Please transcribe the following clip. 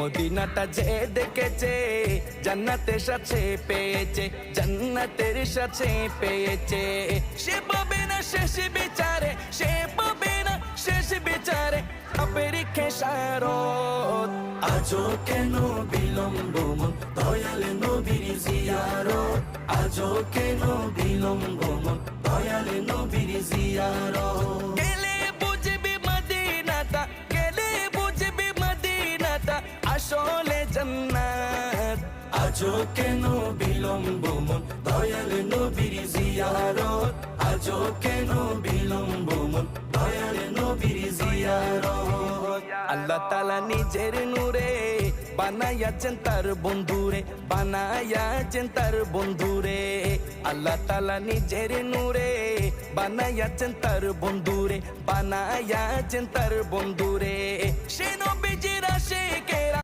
মদিনাটা যে দেখেছে জান্নাতের সাথে পেয়েছে, জান্নাতের সাথে পেয়েছে। সে পাবে না শেষ বিচারে, সে পাবে না শেষ বিচারে পাপের খেসারত। আজও কেন বিলম্ব মন দয়াল নবীর জিয়ারত, আজও কেন বিলম্ব মন দয়াল নবীর জিয়ারত। গেলে বুঝবি মদিনাটা, গেলে বুঝবি মদিনাটা আসলে জান্নাত। আজও কেন বিলম্ব মন দয়াল নবীর জিয়ারত, আজও কেন বিলম্ব মন দয়াল নবীর জিয়ারত। আল্লাহ তাআলা নিজের নূরে বানায়াছেন তার বন্ধুরে, বানায়াছেন তার বন্ধুরে। আল্লাহ তাআলা নিজের নূরে বানায়াছেন তার বন্ধুরে, বানায়াছেন তার বন্ধুরে। সে নবীজির আশিকেরা